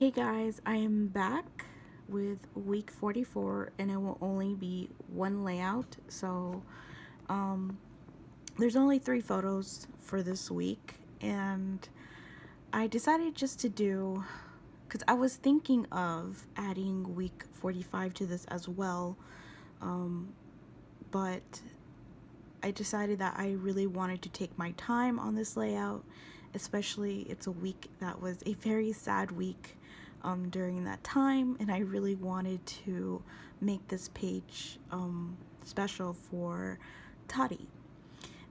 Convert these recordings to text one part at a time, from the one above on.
Hey guys, I am back with week 44 and it will only be one layout. Um, there's only 3 photos for this week, and I decided just to do because I was thinking of adding week 45 to this as well, um, but I decided that I really wanted to take my time on this layout, especially it's a week that was a very sad week during that time, and I really wanted to make this page special for Toddy.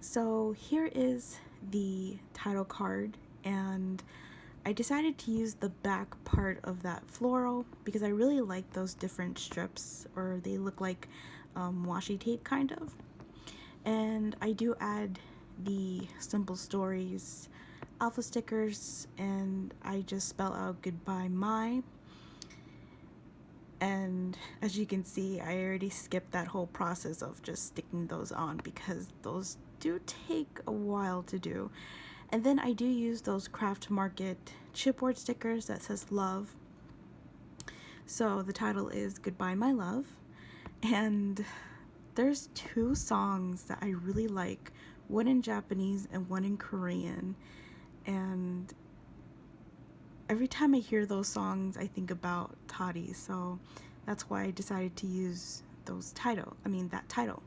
So here is the title card, and I decided to use the back part of that floral because I really like those different strips, or they look like washi tape kind of. And I do add the simple stories alpha stickers, and I just spell out goodbye my. And as you can see, I already skipped that whole process of just sticking those on because those do take a while to do. And then I do use those Craft Market chipboard stickers that says love. So the title is Goodbye My Love. And there's 2 songs that I really like, one in Japanese and one in Korean. And every time I hear those songs, I think about Toddy. So that's why I decided to use that title.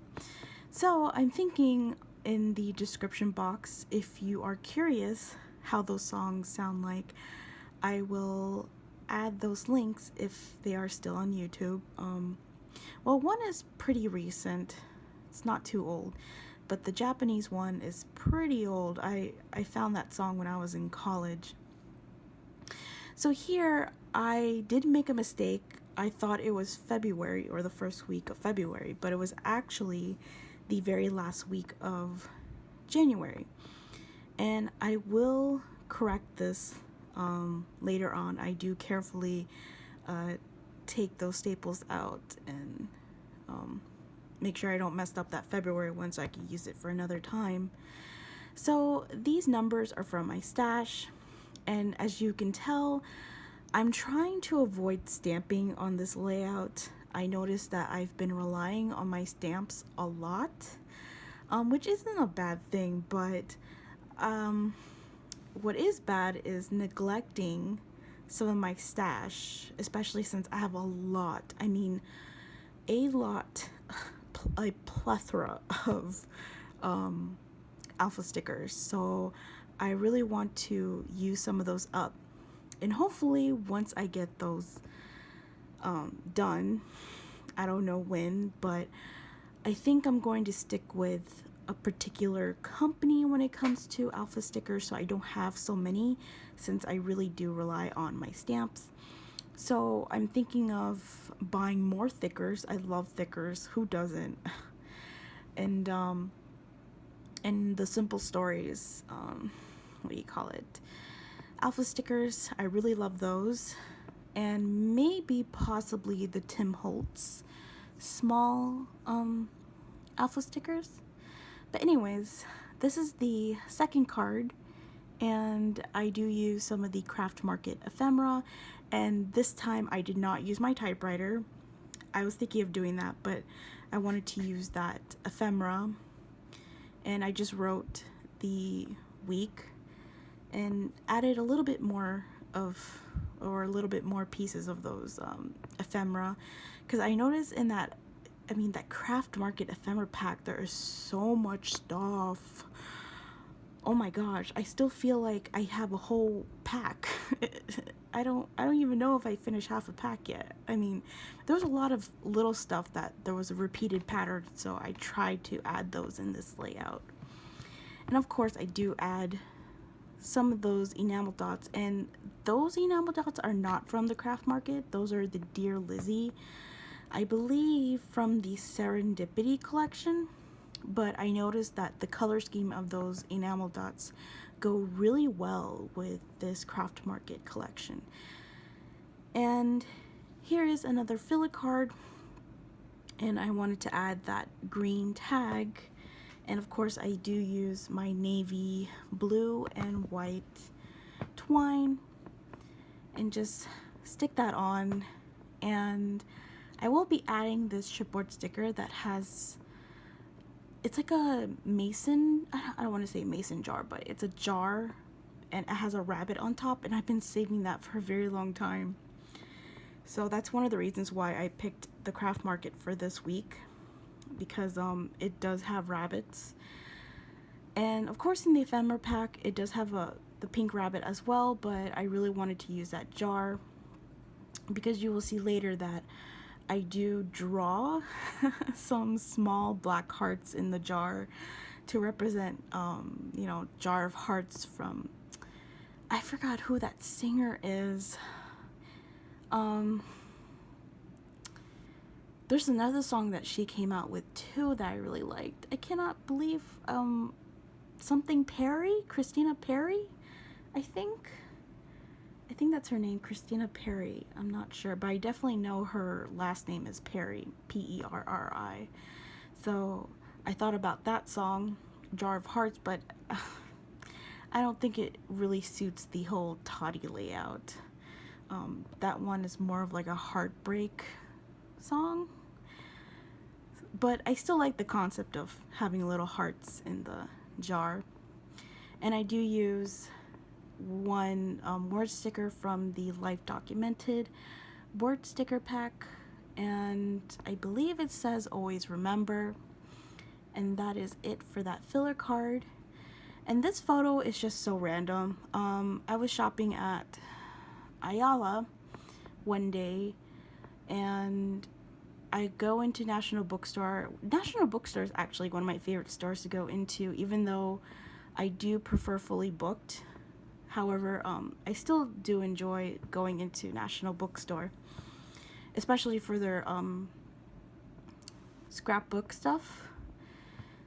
So I'm thinking in the description box, if you are curious how those songs sound like, I will add those links if they are still on YouTube. Well, one is pretty recent. It's not too old, but the Japanese one is pretty old. I found that song when I was in college. So here I did make a mistake. I thought it was February or the first week of February, but it was actually the very last week of January. And I will correct this later on. I do carefully take those staples out and make sure I don't mess up that February one so I can use it for another time. So these numbers are from my stash, and as you can tell, I'm trying to avoid stamping on this layout. I noticed that I've been relying on my stamps a lot, which isn't a bad thing, but what is bad is neglecting some of my stash, especially since I have a lot. I mean, a lot, a plethora of alpha stickers. So I really want to use some of those up. And hopefully, once I get those done, I don't know when, but I think I'm going to stick with a particular company when it comes to alpha stickers so I don't have so many, since I really do rely on my stamps. So I'm thinking of buying more thickers. I love thickers. Who doesn't? And the simple stories, what do you call it? Alpha stickers. I really love those. And maybe possibly the Tim Holtz small alpha stickers. But anyways, this is the second card, and I do use some of the Craft Market ephemera, and this time I did not use my typewriter. I was thinking of doing that, but I wanted to use that ephemera, and I just wrote the week and added a little bit more of, or a little bit more pieces of those ephemera, because I noticed in that, that Craft Market ephemera pack, there is so much stuff. Oh my gosh, I still feel like I have a whole pack. I don't even know if I finished half a pack yet. There was a lot of little stuff that there was a repeated pattern, so I tried to add those in this layout. And of course, I do add some of those enamel dots, and those enamel dots are not from the Craft Market. Those are the Dear Lizzie, I believe, from the Serendipity collection. But I noticed that the color scheme of those enamel dots go really well with this Craft Market collection. And here is another filler card, and I wanted to add that green tag. And of course, I do use my navy blue and white twine, and just stick that on, and I will be adding this chipboard sticker that has, it's like a mason, I don't want to say mason jar, but it's a jar and it has a rabbit on top, and I've been saving that for a very long time. So that's one of the reasons why I picked the craft market for this week, because it does have rabbits. And of course in the ephemera pack it does have the pink rabbit as well, but I really wanted to use that jar because you will see later that I do draw some small black hearts in the jar to represent, you know, Jar of Hearts from, I forgot who that singer is. There's another song that she came out with too that I really liked. I cannot believe, something Perry, Christina Perry, I think that's her name, Christina Perry. I'm not sure, but I definitely know her last name is Perry, Perri. So I thought about that song, Jar of Hearts, but I don't think it really suits the whole toddy layout. That one is more of like a heartbreak song, but I still like the concept of having little hearts in the jar. And I do use one word sticker from the Life Documented word sticker pack, and I believe it says always remember, and that is it for that filler card. And this photo is just so random. I was shopping at Ayala one day, and I go into National Bookstore. National Bookstore is actually one of my favorite stores to go into, even though I do prefer fully booked. However, I still do enjoy going into National Bookstore, especially for their scrapbook stuff.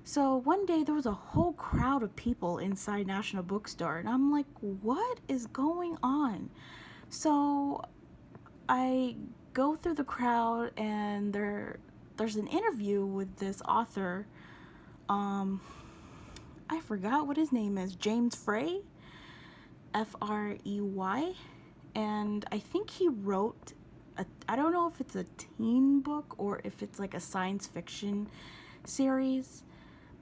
So one day there was a whole crowd of people inside National Bookstore, and I'm like, what is going on? So I go through the crowd, and there's an interview with this author. I forgot what his name is, James Frey, Frey, and I think he wrote I don't know if it's a teen book or if it's like a science fiction series,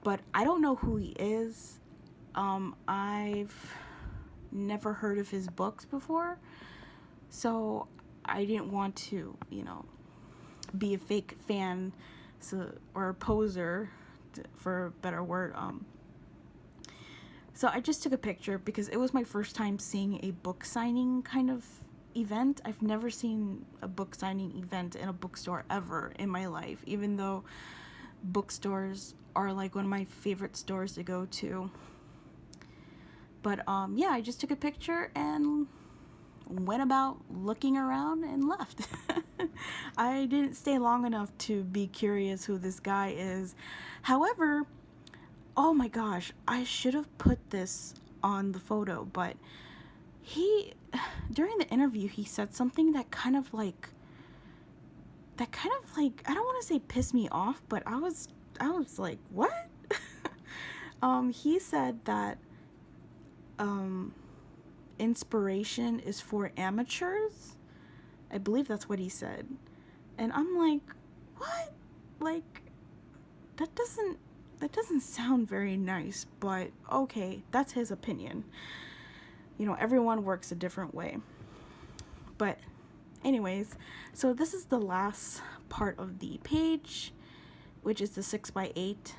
but I don't know who he is. I've never heard of his books before, so I didn't want to, you know, be a fake fan, or a poser, for a better word. So I just took a picture because it was my first time seeing a book signing kind of event. I've never seen a book signing event in a bookstore ever in my life, even though bookstores are like one of my favorite stores to go to. But yeah, I just took a picture and went about looking around and left. I didn't stay long enough to be curious who this guy is. However, oh my gosh, I should have put this on the photo, but during the interview, he said something that kind of like, I don't want to say pissed me off, but I was like, what? He said that inspiration is for amateurs. I believe that's what he said. And I'm like, what? Like, that doesn't sound very nice, but okay, that's his opinion. You know, everyone works a different way. But anyways, so this is the last part of the page, which is the 6x8.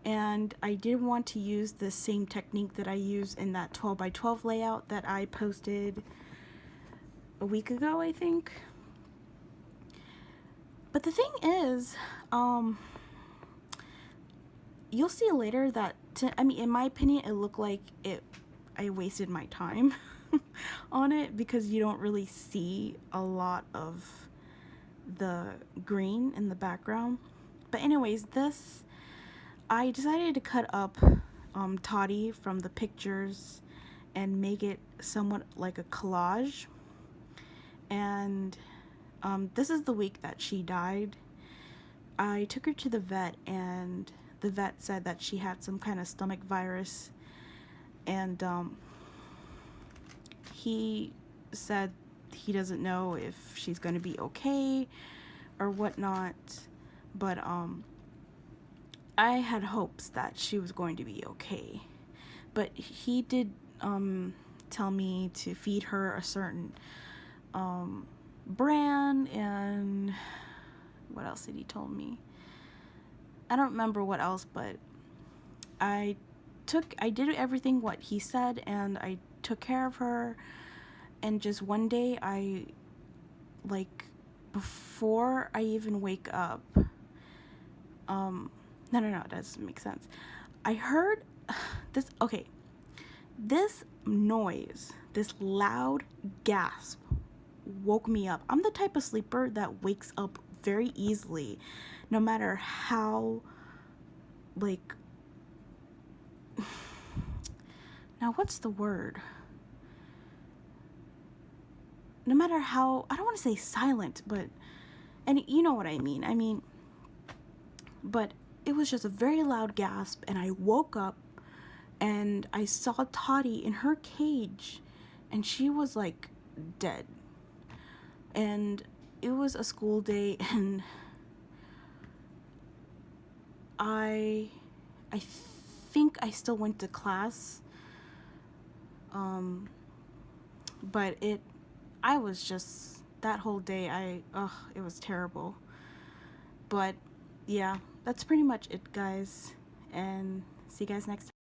And I did want to use the same technique that I use in that 12x12 layout that I posted a week ago, I think. But the thing is, you'll see later that, in my opinion, it looked like I wasted my time on it because you don't really see a lot of the green in the background. But anyways, I decided to cut up Toddy from the pictures and make it somewhat like a collage. And this is the week that she died. I took her to the vet, and the vet said that she had some kind of stomach virus, and he said he doesn't know if she's going to be okay or whatnot. But I had hopes that she was going to be okay. But he did tell me to feed her a certain brand, and what else did he tell me? I don't remember what else, but I did everything what he said, and I took care of her. And just one day, like, before I even wake up, no, that doesn't make sense. I heard this, okay, this noise, this loud gasp woke me up. I'm the type of sleeper that wakes up very easily, no matter how, like, now what's the word? No matter how, I don't want to say silent, but, and you know what I mean, but it was just a very loud gasp, and I woke up, and I saw Toddy in her cage, and she was, like, dead. And it was a school day, and I think I still went to class, but I was just, that whole day, it was terrible. But yeah, that's pretty much it, guys, and see you guys next time.